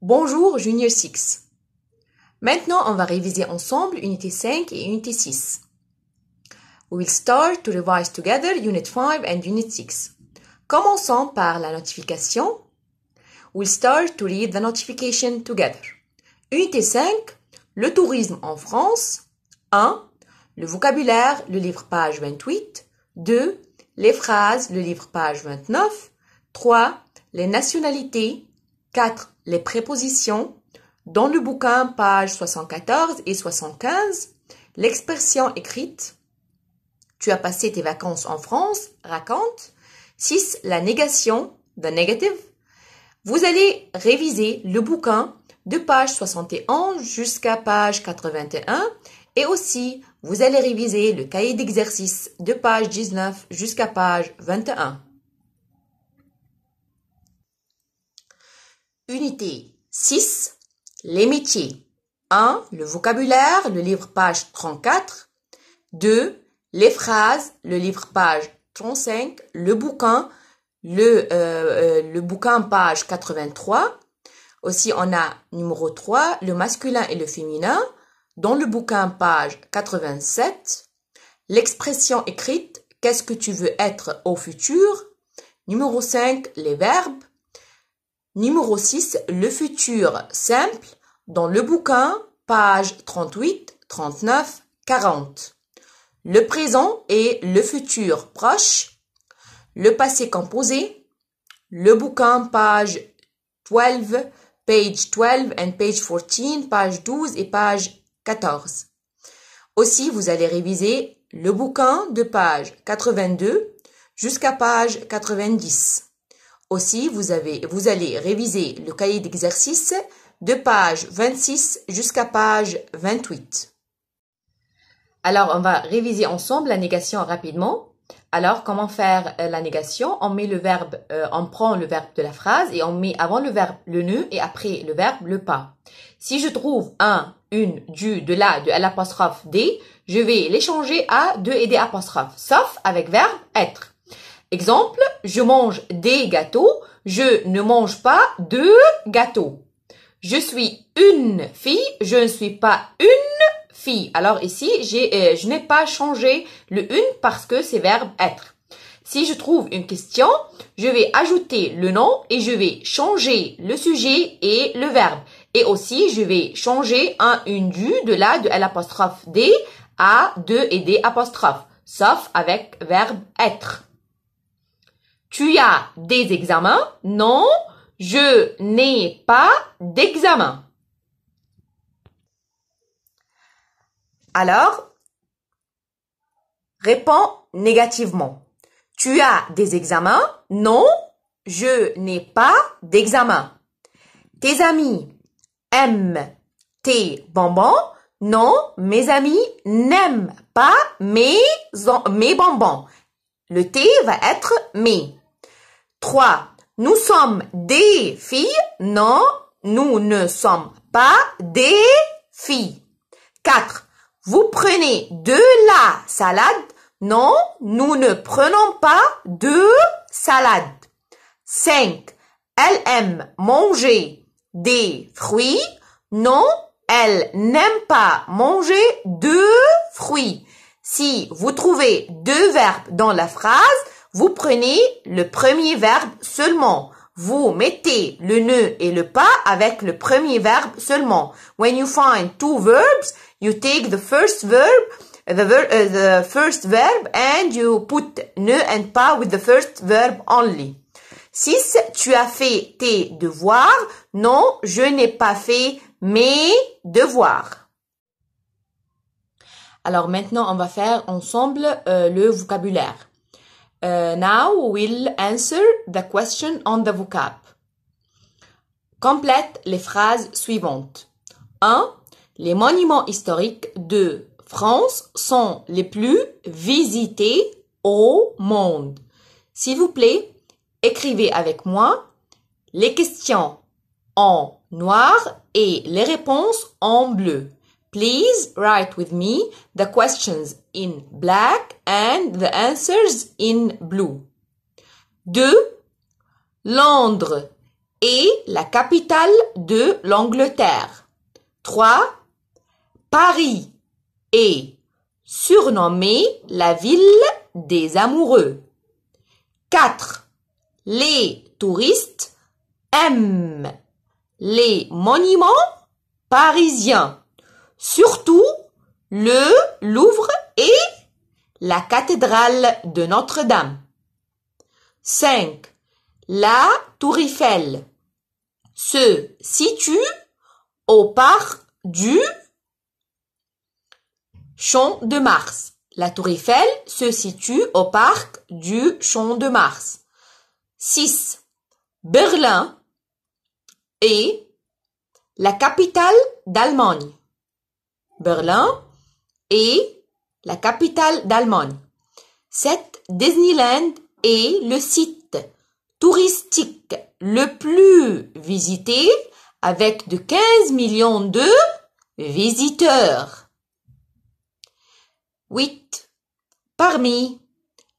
Bonjour Junior 6. Maintenant, on va réviser ensemble Unité 5 et Unité 6. We will start to revise together Unit 5 and Unit 6. Commençons par la notification. We'll start to read the notification together. Unité 5, le tourisme en France. 1. Le vocabulaire, le livre page 28. 2. Les phrases, le livre page 29. 3. Les nationalités. 4. Les prépositions. Dans le bouquin, pages 74 et 75. L'expression écrite. Tu as passé tes vacances en France, raconte. 6. La négation, the negative. Vous allez réviser le bouquin de page 71 jusqu'à page 81 et aussi vous allez réviser le cahier d'exercice de page 19 jusqu'à page 21. Unité 6. Les métiers. 1. Le vocabulaire, le livre page 34. 2. Les phrases, le livre page 35. Le bouquin, le bouquin page 83. Aussi, on a numéro 3, le masculin et le féminin. Dans le bouquin page 87. L'expression écrite, qu'est-ce que tu veux être au futur? Numéro 5, les verbes. Numéro 6, le futur simple. Dans le bouquin, page 38, 39, 40. Le présent et le futur proche. Le passé composé. Le bouquin, page 12, page 12 and page 14, page 12 et page 14. Aussi, vous allez réviser le bouquin de page 82 jusqu'à page 90. Aussi, vous allez réviser le cahier d'exercice de page 26 jusqu'à page 28. Alors, on va réviser ensemble la négation rapidement. Alors, comment faire la négation? On met le verbe, on prend le verbe de la phrase et on met avant le verbe le ne et après le verbe le pas. Si je trouve un, une, du, de la, de l'apostrophe des, je vais les changer à de et des apostrophes, sauf avec verbe être. Exemple, je mange des gâteaux, je ne mange pas de gâteaux. Je suis une fille, je ne suis pas une fille. Alors ici, je n'ai pas changé le une parce que c'est verbe être. Si je trouve une question, je vais ajouter le nom et je vais changer le sujet et le verbe. Et aussi, je vais changer un, une, du, de la, de l'apostrophe des à de et des apostrophes, sauf avec verbe être. Tu as des examens? Non, je n'ai pas d'examen. Alors, réponds négativement. Tu as des examens? Non, je n'ai pas d'examen. Tes amis aiment tes bonbons? Non, mes amis n'aiment pas mes bonbons. Le T va être mes. 3. Nous sommes des filles? Non, nous ne sommes pas des filles. 4. Vous prenez de la salade? Non, nous ne prenons pas de salade. 5. Elle aime manger des fruits? Non, elle n'aime pas manger de fruits. Si vous trouvez deux verbes dans la phrase, vous prenez le premier verbe seulement. Vous mettez le ne et le pas avec le premier verbe seulement. When you find two verbs, you take the first verb, the first verb and you put ne and pas with the first verb only. 6. Tu as fait tes devoirs? Non, je n'ai pas fait mes devoirs. Alors maintenant, on va faire ensemble le vocabulaire. Now we'll answer the question on the vocab. Complète les phrases suivantes. 1. Les monuments historiques de France sont les plus visités au monde. S'il vous plaît, écrivez avec moi les questions en noir et les réponses en bleu. Please write with me the questions in black and the answers in blue. 2. Londres est la capitale de l'Angleterre. 3. Paris est surnommée la ville des amoureux. 4. Les touristes aiment les monuments parisiens, surtout le Louvre et la cathédrale de Notre-Dame. 5. La Tour Eiffel se situe au parc du Champ de Mars. La Tour Eiffel se situe au parc du Champ de Mars. 6. Berlin est la capitale d'Allemagne. Berlin est la capitale d'Allemagne. 7. Disneyland est le site touristique le plus visité avec de 15 millions de visiteurs. 8. Parmi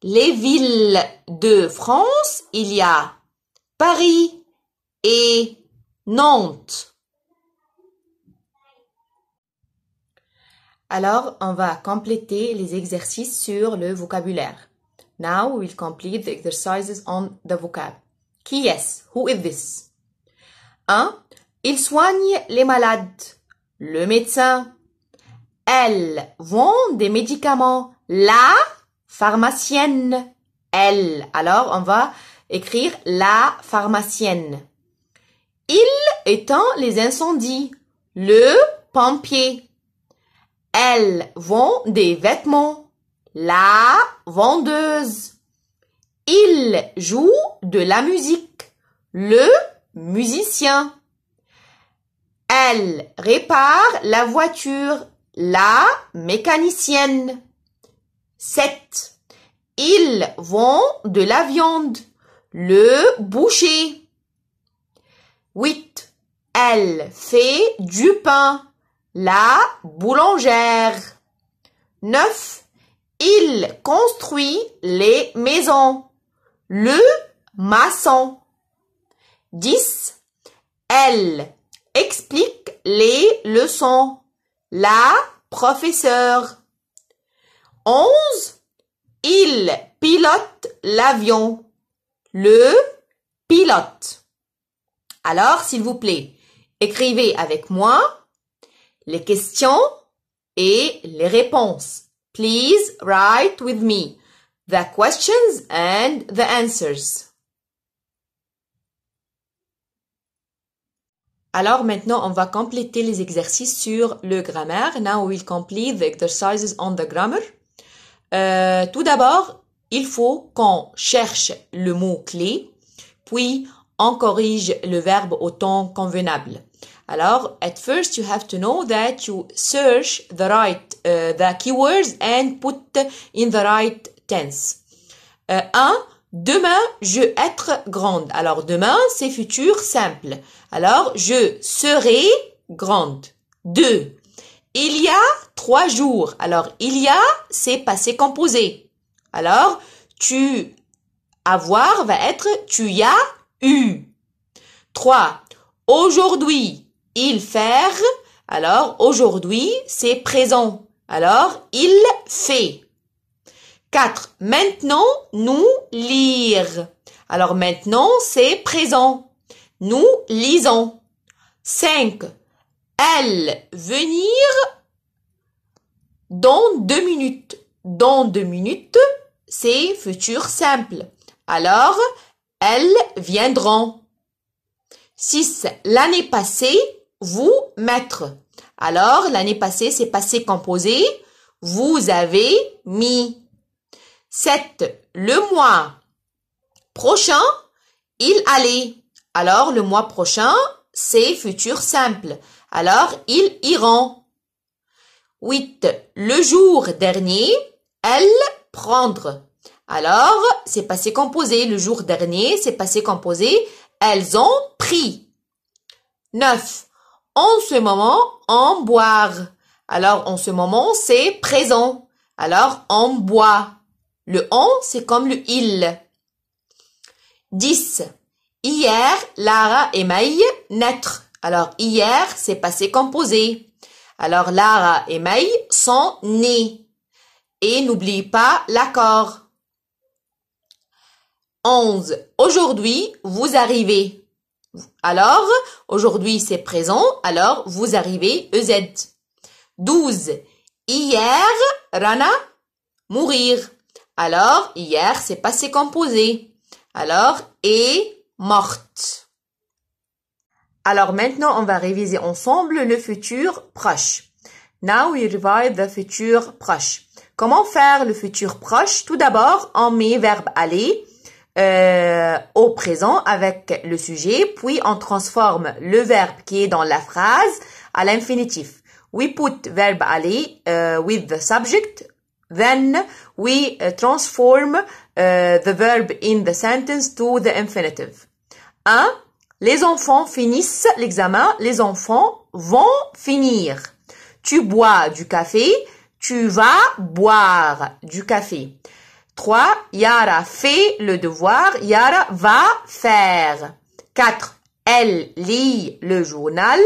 les villes de France, il y a Paris et Nantes. Alors, on va compléter les exercices sur le vocabulaire. Now, we'll complete the exercises on the vocab. Qui est? Who is this? 1. Il soigne les malades. Le médecin. Elle vend des médicaments. La pharmacienne. Elle. Alors, on va écrire la pharmacienne. Il éteint les incendies. Le pompier. Elle vend des vêtements. La vendeuse. Il joue de la musique. Le musicien. Elle répare la voiture. La mécanicienne. 7. Il vend de la viande. Le boucher. 8. Elle fait du pain. La boulangère. 9. Il construit les maisons. Le maçon. 10. Elle explique les leçons. La professeure. 11. Il pilote l'avion. Le pilote. Alors, s'il vous plaît, écrivez avec moi les questions et les réponses. Please write with me the questions and the answers. Alors maintenant, on va compléter les exercices sur le grammaire. Now we'll complete the exercises on the grammar. Tout d'abord, il faut qu'on cherche le mot clé, puis on corrige le verbe au temps convenable. Alors, at first you have to know that you search the keywords and put in the right tense. 1. Demain, je être grande. Alors, demain, c'est futur simple. Alors, je serai grande. 2. Il y a 3 jours. Alors, il y a, c'est passé composé. Alors, tu avoir va être tu y as eu. 3. Aujourd'hui, il faire. Alors, aujourd'hui, c'est présent. Alors, il fait. 4. Maintenant, nous lire. Alors, maintenant, c'est présent. Nous lisons. 5. Elle venir dans 2 minutes. Dans 2 minutes, c'est futur simple. Alors, elles viendront. 6. L'année passée, vous mettre. Alors, l'année passée, c'est passé composé. Vous avez mis. 7. Le mois prochain, il allait. Alors, le mois prochain, c'est futur simple. Alors, ils iront. 8. Le jour dernier, elles prendre. Alors, c'est passé composé. Le jour dernier, c'est passé composé. Elles ont pris. 9. En ce moment, en boire. Alors, en ce moment, c'est présent. Alors, on boit. Le on, c'est comme le il. 10. Hier, Lara et Maï naître. Alors, hier, c'est passé composé. Alors, Lara et Maï sont nés. Et n'oublie pas l'accord. 11. Aujourd'hui, vous arrivez. Alors, aujourd'hui, c'est présent. Alors, vous arrivez, EZ. 12. Hier, Rana, mourir. Alors, hier, c'est passé composé. Alors, est morte. Alors, maintenant, on va réviser ensemble le futur proche. Now we revise the futur proche. Comment faire le futur proche? Tout d'abord, on met verbe aller au présent avec le sujet, puis on transforme le verbe qui est dans la phrase à l'infinitif. We put verbe aller with the subject, then we transform the verb in the sentence to the infinitive. 1. Les enfants finissent l'examen, les enfants vont finir. Tu bois du café, tu vas boire du café. 3. Yara fait le devoir, Yara va faire. 4. Elle lit le journal,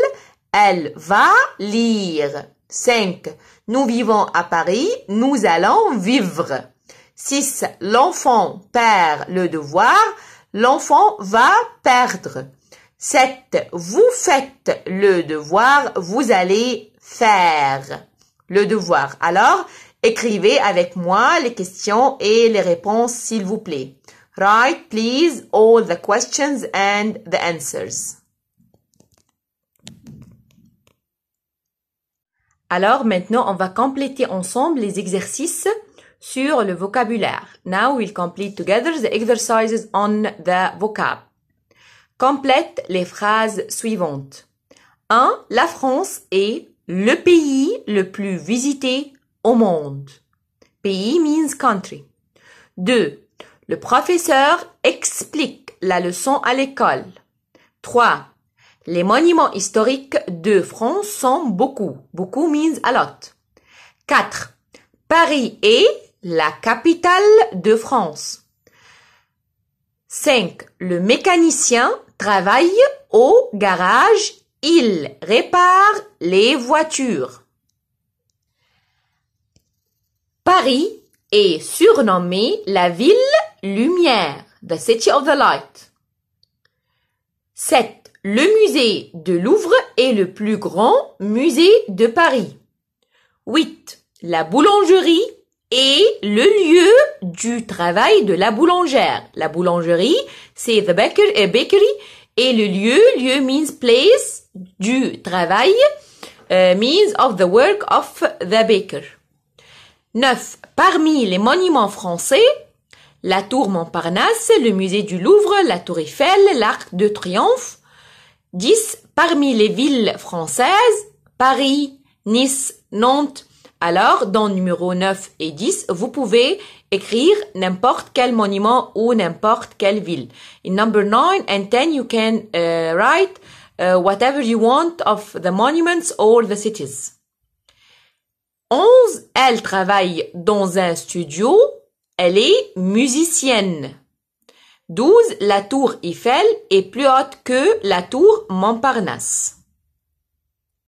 elle va lire. 5. Nous vivons à Paris, nous allons vivre. 6. L'enfant perd le devoir, l'enfant va perdre. 7. Vous faites le devoir, vous allez faire le devoir. Alors, écrivez avec moi les questions et les réponses, s'il vous plaît. Write, please, all the questions and the answers. Alors, maintenant, on va compléter ensemble les exercices sur le vocabulaire. Now, we'll complete together the exercises on the vocab. Complète les phrases suivantes. 1. La France est le pays le plus visité au monde. Pays means country. 2. Le professeur explique la leçon à l'école. 3. Les monuments historiques de France sont beaucoup. Beaucoup means a lot. 4. Paris est la capitale de France. 5. Le mécanicien travaille au garage. Il répare les voitures. Paris est surnommée la ville lumière, the city of the light. 7. Le musée de Louvre est le plus grand musée de Paris. 8. La boulangerie est le lieu du travail de la boulangère. La boulangerie, c'est the bakery, et le lieu means place, du travail, means of the work of the baker. 9. Parmi les monuments français, la tour Montparnasse, le musée du Louvre, la tour Eiffel, l'arc de Triomphe. 10. Parmi les villes françaises, Paris, Nice, Nantes. Alors, dans numéro 9 et 10, vous pouvez écrire n'importe quel monument ou n'importe quelle ville. In number 9 and 10, you can write whatever you want of the monuments or the cities. 11. Elle travaille dans un studio. Elle est musicienne. 12. La tour Eiffel est plus haute que la tour Montparnasse.